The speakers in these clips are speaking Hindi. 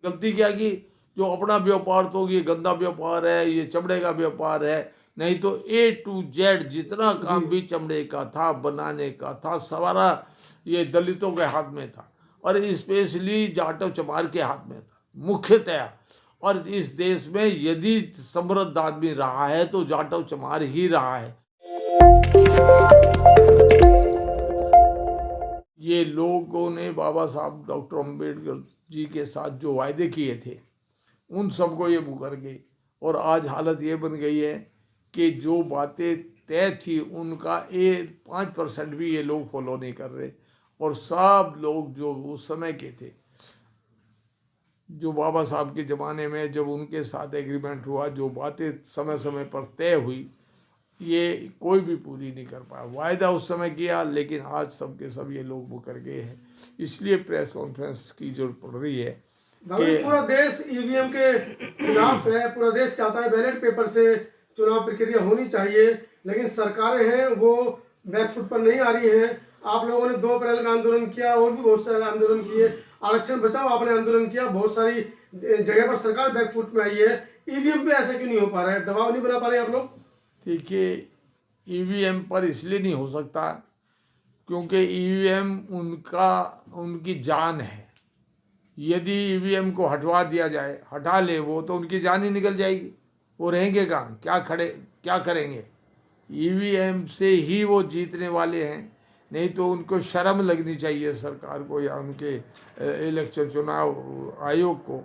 गलती क्या की, जो अपना व्यापार तो ये गंदा व्यापार है, ये चमड़े का व्यापार है, नहीं तो A to Z जितना काम भी चमड़े का था, बनाने का था, सारा ये दलितों के हाथ में था और स्पेशली जाटव चमार के हाथ में था मुख्यतया। और इस देश में यदि समृद्ध आदमी रहा है तो जाटव चमार ही रहा है। ये लोगों ने बाबा साहब डॉक्टर अम्बेडकर जी के साथ जो वायदे किए थे उन सबको ये मुकर गई और आज हालत ये बन गई है कि जो बातें तय थी उनका 5% भी ये लोग फॉलो नहीं कर रहे। और सब लोग जो उस समय के थे, जो बाबा साहब के ज़माने में जब उनके साथ एग्रीमेंट हुआ, जो बातें समय समय पर तय हुई, ये कोई भी पूरी नहीं कर पाया। वायदा उस समय किया लेकिन आज सब के सब ये लोग मुकर गए हैं। इसलिए प्रेस कॉन्फ्रेंस की जरूरत पड़ रही है कि पूरा देश ईवीएम के खिलाफ है, पूरा देश चाहता है बैलेट पेपर से चुनाव प्रक्रिया होनी चाहिए, लेकिन सरकारें हैं वो बैकफुट पर नहीं आ रही हैं। आप लोगों ने 2 अप्रैल का आंदोलन किया और भी बहुत सारे आंदोलन किए, आरक्षण बचाओ आपने आंदोलन किया, बहुत सारी जगह पर सरकार बैकफुट में आई है। ईवीएम पे ऐसा क्यों नहीं हो पा रहा है, दबाव नहीं बना पा रहे आप लोग? देखिए, ईवीएम पर इसलिए नहीं हो सकता क्योंकि ईवीएम उनकी जान है। यदि ईवीएम को हटवा दिया जाए, हटा ले वो, तो उनकी जान ही निकल जाएगी। वो रहेंगे कहाँ, क्या करेंगे? ईवीएम से ही वो जीतने वाले हैं। नहीं तो उनको शर्म लगनी चाहिए सरकार को या उनके इलेक्शन चुनाव आयोग को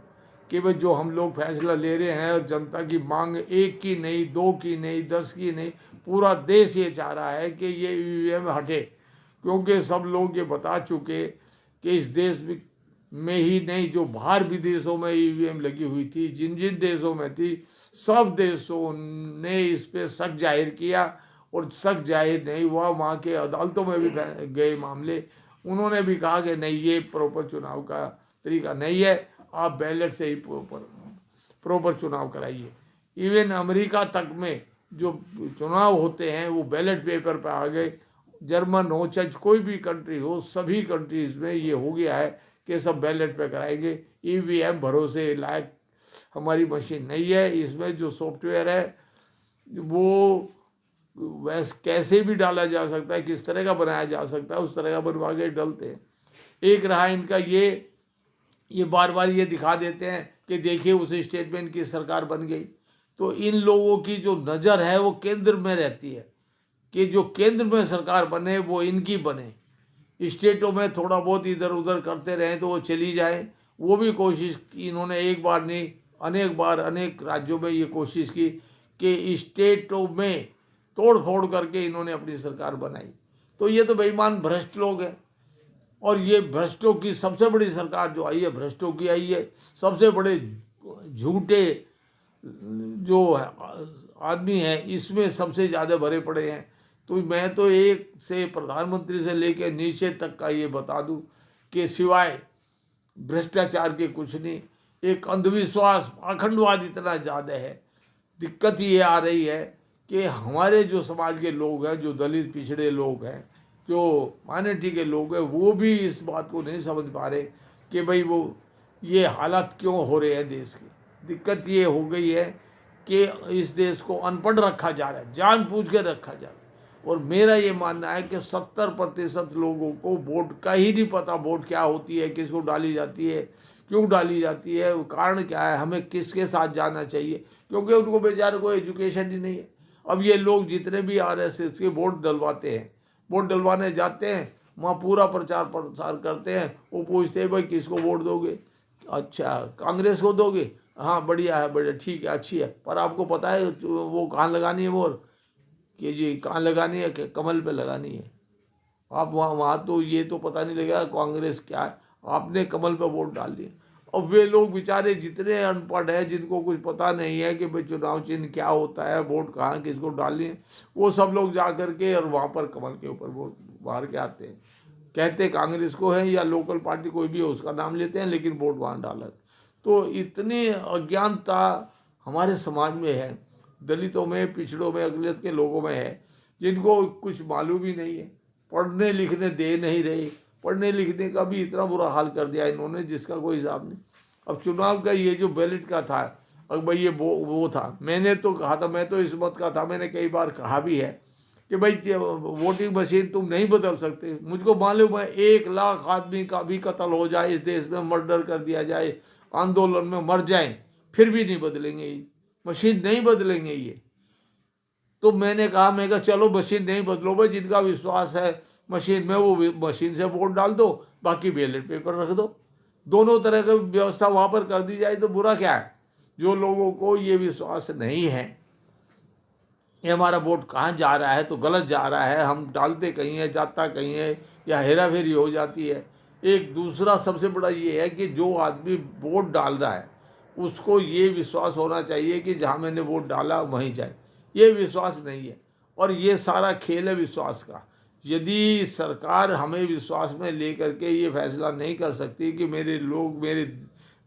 कि भाई जो हम लोग फैसला ले रहे हैं और जनता की मांग 1 की नहीं, 2 की नहीं, 10 की नहीं, पूरा देश ये चाह रहा है कि ये ईवीएम हटे। क्योंकि सब लोग ये बता चुके कि इस देश में ही नहीं, जो बाहर विदेशों में ईवीएम लगी हुई थी, जिन जिन देशों में थी, सब देशों ने इस पे शक जाहिर किया और शक जाहिर नहीं हुआ। वहाँ के अदालतों में भी गए मामले, उन्होंने भी कहा कि नहीं, ये प्रॉपर चुनाव का तरीका नहीं है, आप बैलेट से ही प्रॉपर चुनाव कराइए। इवन अमेरिका तक में जो चुनाव होते हैं वो बैलेट पेपर पर आ गए। जर्मन हो चाहे कोई भी कंट्री हो, सभी कंट्रीज में ये हो गया है कि सब बैलेट पे कराएंगे। ईवीएम भरोसे लायक हमारी मशीन नहीं है। इसमें जो सॉफ्टवेयर है वो वैसे कैसे भी डाला जा सकता है, किस तरह का बनाया जा सकता है, उस तरह का बनवा के डलते हैं। एक रहा इनका ये बार बार ये दिखा देते हैं कि देखिए उस स्टेट में इनकी सरकार बन गई। तो इन लोगों की जो नज़र है वो केंद्र में रहती है कि जो केंद्र में सरकार बने वो इनकी बने। स्टेटों में थोड़ा बहुत इधर उधर करते रहें तो वो चली जाए। वो भी कोशिश की इन्होंने, एक बार नहीं अनेक बार, अनेक राज्यों में ये कोशिश की कि स्टेटों में तोड़ फोड़ करके इन्होंने अपनी सरकार बनाई। तो ये तो बेईमान भ्रष्ट लोग हैं। और ये भ्रष्टों की सबसे बड़ी सरकार जो आई है, भ्रष्टों की आई है। सबसे बड़े झूठे जो आदमी हैं इसमें सबसे ज़्यादा भरे पड़े हैं। तो मैं तो एक से प्रधानमंत्री से लेकर नीचे तक का ये बता दूं कि सिवाय भ्रष्टाचार के कुछ नहीं। एक अंधविश्वास, पाखंडवाद इतना ज़्यादा है। दिक्कत ये आ रही है कि हमारे जो समाज के लोग हैं, जो दलित पिछड़े लोग हैं, जो माइनॉरिटी के लोग हैं, वो भी इस बात को नहीं समझ पा रहे कि भाई वो ये हालात क्यों हो रहे हैं देश की। दिक्कत ये हो गई है कि इस देश को अनपढ़ रखा जा रहा है, जानबूझ के रखा जा रहा है। और मेरा ये मानना है कि 70% लोगों को वोट का ही नहीं पता, वोट क्या होती है, किसको डाली जाती है, क्यों डाली जाती है, कारण क्या है, हमें किसके साथ जाना चाहिए, क्योंकि उनको बेचारे को एजुकेशन ही नहीं है। अब ये लोग जितने भी RSS के वोट डलवाते हैं, वोट डलवाने जाते हैं, वहाँ पूरा प्रचार प्रसार करते हैं। वो पूछते हैं भाई किसको वोट दोगे, अच्छा कांग्रेस को दोगे, हाँ बढ़िया है, बढ़िया ठीक है, अच्छी है, पर आपको पता है वो कहाँ लगानी है वोट, कि जी कहाँ लगानी है, कि कमल पे लगानी है। आप वहाँ तो ये तो पता नहीं लगेगा कांग्रेस क्या है, आपने कमल पे वोट डाल दिया। और वे लोग बेचारे जितने अनपढ़ हैं, जिनको कुछ पता नहीं है कि भाई चुनाव चिन्ह क्या होता है, वोट कहाँ किसको डालनी है, वो सब लोग जा कर के और वहाँ पर कमल के ऊपर वोट मार के आते हैं। कहते कांग्रेस को है या लोकल पार्टी कोई भी हो उसका नाम लेते हैं, लेकिन वोट वहाँ डाला। तो इतनी अज्ञानता हमारे समाज में है, दलितों में, पिछड़ों में, अकलियत के लोगों में है, जिनको कुछ मालूम ही नहीं है, पढ़ने लिखने दे नहीं रहे। पढ़ने लिखने का भी इतना बुरा हाल कर दिया इन्होंने जिसका कोई हिसाब नहीं। अब चुनाव का ये जो बैलेट का था, अब भाई ये वो था, मैंने तो कहा था, मैं तो इस मत का था, मैंने कई बार कहा भी है कि भाई वोटिंग मशीन तुम नहीं बदल सकते। मुझको मालूम है 1 लाख आदमी का भी कत्ल हो जाए इस देश में, मर्डर कर दिया जाए, आंदोलन में मर जाए, फिर भी नहीं बदलेंगे ये मशीन, नहीं बदलेंगे ये। तो मैंने कहा चलो मशीन नहीं बदलो भाई, जिनका विश्वास है मशीन में वो मशीन से वोट डाल दो, बाकी बैलेट पेपर रख दो। दोनों तरह की व्यवस्था वहाँ पर कर दी जाए तो बुरा क्या है। जो लोगों को ये विश्वास नहीं है ये हमारा वोट कहाँ जा रहा है तो गलत जा रहा है, हम डालते कहीं है जाता कहीं है, या हेरा फेरी हो जाती है। एक दूसरा सबसे बड़ा ये है कि जो आदमी वोट डाल रहा है उसको ये विश्वास होना चाहिए कि जहाँ मैंने वोट डाला वहीं जाए, ये विश्वास नहीं है। और ये सारा खेल है विश्वास का। यदि सरकार हमें विश्वास में ले करके ये फैसला नहीं कर सकती कि मेरे लोग, मेरे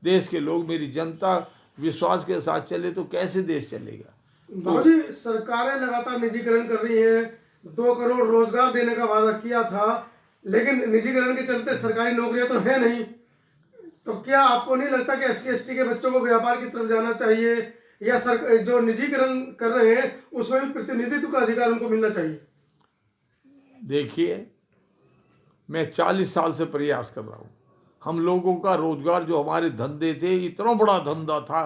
देश के लोग, मेरी जनता विश्वास के साथ चले तो कैसे देश चलेगा। बाबूजी, सरकारें लगातार निजीकरण कर रही हैं, 2 करोड़ रोजगार देने का वादा किया था, लेकिन निजीकरण के चलते सरकारी नौकरियां तो है नहीं। तो क्या आपको नहीं लगता कि SC ST के बच्चों को व्यापार की तरफ जाना चाहिए, या जो निजीकरण कर रहे हैं उसमें भी प्रतिनिधित्व का अधिकार उनको मिलना चाहिए? देखिए, मैं 40 साल से प्रयास कर रहा हूँ। हम लोगों का रोजगार, जो हमारे धंधे थे, इतना बड़ा धंधा था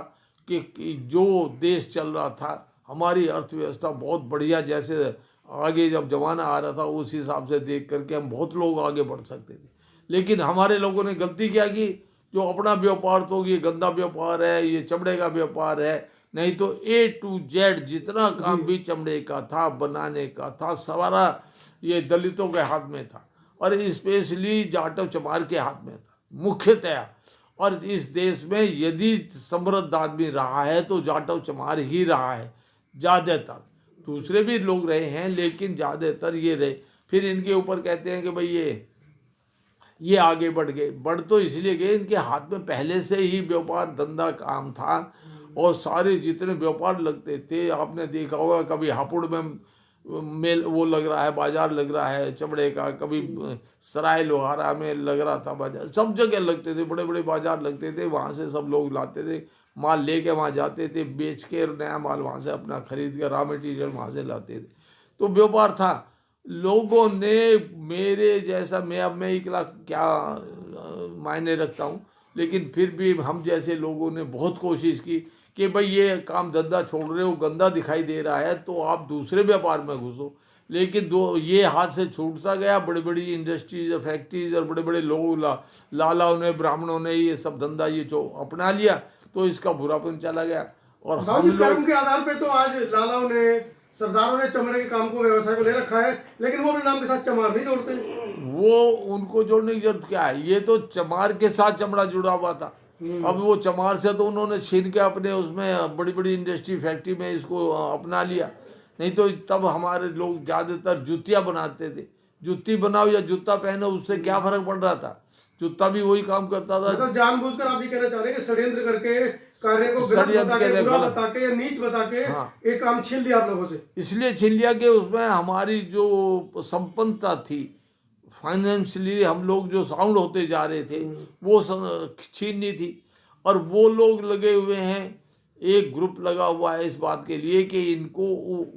कि जो देश चल रहा था, हमारी अर्थव्यवस्था बहुत बढ़िया, जैसे आगे जब जमाना आ रहा था उस हिसाब से देख करके हम बहुत लोग आगे बढ़ सकते थे। लेकिन हमारे लोगों ने गलती क्या की, जो अपना व्यापार, तो ये गंदा व्यापार है, ये चमड़े का व्यापार है, नहीं तो A to Z जितना काम भी चमड़े का था, बनाने का था, सारा ये दलितों के हाथ में था, और स्पेशली जाटव चमार के हाथ में था मुख्यतया। और इस देश में यदि समृद्ध आदमी रहा है तो जाटव चमार ही रहा है ज़्यादातर, दूसरे भी लोग रहे हैं लेकिन ज़्यादातर ये रहे। फिर इनके ऊपर कहते हैं कि भाई ये आगे बढ़ गए, बढ़ तो इसलिए गए इनके हाथ में पहले से ही व्यापार धंधा काम था, और सारे जितने व्यापार लगते थे, आपने देखा होगा कभी हापुड़ में मेल वो लग रहा है, बाजार लग रहा है चमड़े का, कभी सराय लोहारा में लग रहा था बाजार, सब जगह लगते थे, बड़े बड़े बाजार लगते थे, वहाँ से सब लोग लाते थे माल, लेके वहाँ जाते थे, बेच के नया माल वहाँ से अपना खरीद के रॉ मटेरियल वहाँ से लाते थे, तो व्यापार था। लोगों ने मेरे जैसा, मैं 1 लाख क्या मायने रखता हूँ, लेकिन फिर भी हम जैसे लोगों ने बहुत कोशिश की कि भाई ये काम धंधा छोड़ रहे हो, गंदा दिखाई दे रहा है तो आप दूसरे व्यापार में घुसो। लेकिन ये हाथ से छूट सा गया, बड़ी बड़ी इंडस्ट्रीज और फैक्ट्रीज और बड़े बड़े लोग, लालाओं ने, ब्राह्मणों ने ये सब धंधा ये जो अपना लिया, तो इसका बुरापन चला गया। और हम लोग के आधार पे तो आज लालाओं ने, सरदारों ने चमड़े के काम को, व्यवसाय को ले रखा है, लेकिन वो अपने नाम के साथ चमार नहीं जोड़ते। वो उनको जोड़ने की जरूरत क्या है, ये तो चमार के साथ चमड़ा जुड़ा हुआ था। अब वो चमार से तो उन्होंने छीन के अपने उसमें बड़ी बड़ी इंडस्ट्री फैक्ट्री में इसको अपना लिया, नहीं तो तब हमारे लोग ज़्यादातर जूतियाँ बनाते थे। जूती बनाओ या जूता पहनो, उससे क्या फर्क पड़ रहा था, जूता भी वही काम करता था। मतलब जानबूझकर आप ये कहना चाह रहे हैं कि षड्यंत्र करके, कार्य को बुरा बता के या नीच बता के एक काम छीन लिया आप लोगों से। इसलिए छीन लिया कि उसमें हमारी जो संपन्नता थी, फाइनेंशियली हम लोग जो साउंड होते जा रहे थे वो छीननी थी। और वो लोग लगे हुए हैं, एक ग्रुप लगा हुआ है इस बात के लिए कि इनको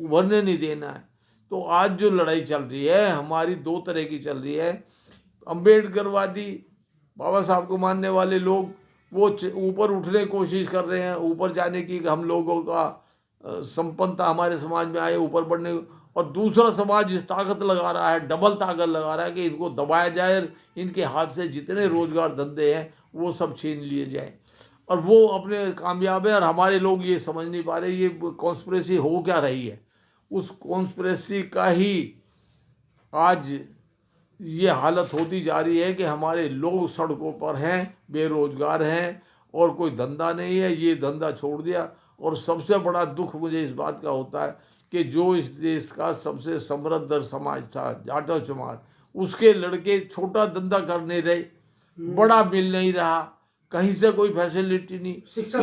उभरने नहीं देना है। तो आज जो लड़ाई चल रही है हमारी 2 तरह की चल रही है। अम्बेडकरवादी बाबा साहब को मानने वाले लोग वो ऊपर उठने की कोशिश कर रहे हैं, ऊपर जाने की, हम लोगों का संपन्नता हमारे समाज में आए, ऊपर बढ़ने। और दूसरा समाज इस ताकत लगा रहा है, डबल ताकत लगा रहा है कि इनको दबाया जाए, इनके हाथ से जितने रोजगार धंधे हैं वो सब छीन लिए जाए, और वो अपने कामयाब है। और हमारे लोग ये समझ नहीं पा रहे ये कॉन्स्पिरेसी हो क्या रही है। उस कॉन्स्पिरेसी का ही आज ये हालत होती जा रही है कि हमारे लोग सड़कों पर हैं, बेरोजगार हैं, और कोई धंधा नहीं है, ये धंधा छोड़ दिया। और सबसे बड़ा दुख मुझे इस बात का होता है कि जो इस देश का सबसे समृद्ध समाज था जाटव चमार, उसके लड़के छोटा धंधा कर नहीं रहे, बड़ा मिल नहीं रहा, कहीं से कोई फैसिलिटी नहीं।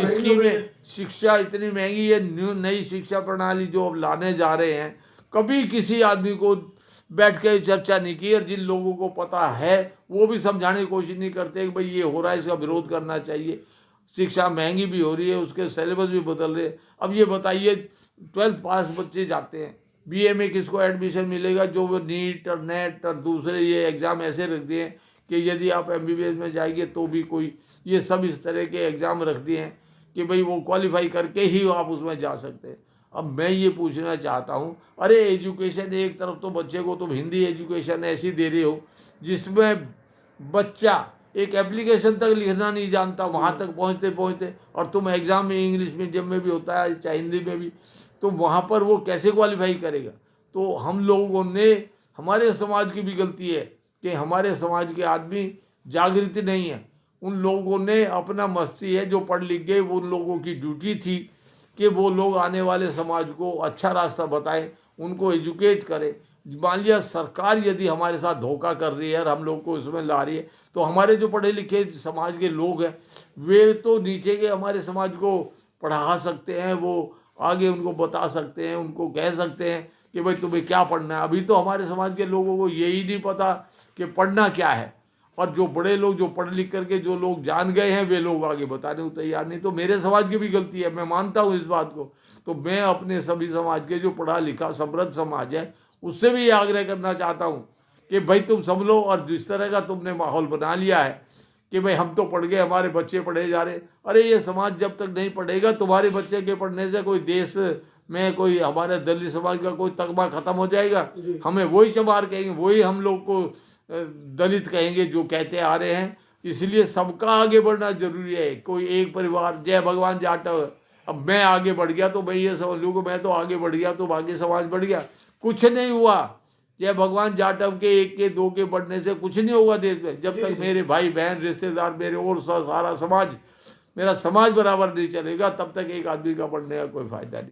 स्कीमें, शिक्षा इतनी महंगी है, नई शिक्षा प्रणाली जो अब लाने जा रहे हैं, कभी किसी आदमी को बैठ के चर्चा नहीं की, और जिन लोगों को पता है वो भी समझाने की कोशिश नहीं करते कि भाई ये हो रहा है, इसका विरोध करना चाहिए। शिक्षा महंगी भी हो रही है, उसके सिलेबस भी बदल रहे हैं। अब ये बताइए 12th पास बच्चे जाते हैं, बीए में किसको एडमिशन मिलेगा? जो वो नीट और नेट और दूसरे ये एग्ज़ाम ऐसे रख दिए हैं कि यदि आप एमबीबीएस में जाएंगे तो भी कोई, ये सब इस तरह के एग्ज़ाम रख दिए हैं कि भाई वो क्वालिफाई करके ही आप उसमें जा सकते हैं। अब मैं ये पूछना चाहता हूँ, अरे एजुकेशन एक तरफ तो बच्चे को तुम हिंदी एजुकेशन ऐसी दे रहे हो जिसमें बच्चा एक एप्लीकेशन तक लिखना नहीं जानता, वहाँ तक पहुँचते पहुँचते, और तुम एग्ज़ाम में इंग्लिश मीडियम में भी होता है चाहे हिंदी में भी, तो वहाँ पर वो कैसे क्वालिफाई करेगा? तो हम लोगों ने, हमारे समाज की भी गलती है कि हमारे समाज के आदमी जागृति नहीं है। उन लोगों ने अपना मस्ती है, जो पढ़ लिख गए वो उन लोगों की ड्यूटी थी कि वो लोग आने वाले समाज को अच्छा रास्ता बताएं, उनको एजुकेट करें। मान लिया सरकार यदि हमारे साथ धोखा कर रही है और हम लोग को इसमें ला रही है, तो हमारे जो पढ़े लिखे समाज के लोग हैं वे तो नीचे के हमारे समाज को पढ़ा सकते हैं, वो आगे उनको बता सकते हैं, उनको कह सकते हैं कि भाई तुम्हें क्या पढ़ना है। अभी तो हमारे समाज के लोगों को यही नहीं पता कि पढ़ना क्या है, और जो बड़े लोग जो पढ़ लिख करके जो लोग जान गए हैं वे लोग आगे बताने को तैयार नहीं। तो मेरे समाज की भी गलती है, मैं मानता हूँ इस बात को। तो मैं अपने सभी समाज के जो पढ़ा लिखा समृद्ध समाज है उससे भी ये आग्रह करना चाहता हूँ कि भाई तुम सब लो, और जिस तरह का तुमने माहौल बना लिया है कि भाई हम तो पढ़ गए, हमारे बच्चे पढ़े जा रहे, अरे ये समाज जब तक नहीं पढ़ेगा, तुम्हारे बच्चे के पढ़ने से कोई देश में कोई हमारे दलित समाज का कोई तकमा खत्म हो जाएगा। हमें वही चमार कहेंगे, वही हम लोग को दलित कहेंगे जो कहते आ रहे हैं। इसलिए सबका आगे बढ़ना जरूरी है। कोई एक परिवार जय भगवान जाटव, अब मैं आगे बढ़ गया तो मैं ये समझ लूँ कि मैं तो आगे बढ़ गया तो बाकी समाज बढ़ गया, कुछ नहीं हुआ। जय भगवान जाटव के एक के दो के बढ़ने से कुछ नहीं होगा देश में, जब तक मेरे भाई बहन रिश्तेदार मेरे और सारा समाज, मेरा समाज बराबर नहीं चलेगा, तब तक एक आदमी का बढ़ने का कोई फायदा नहीं।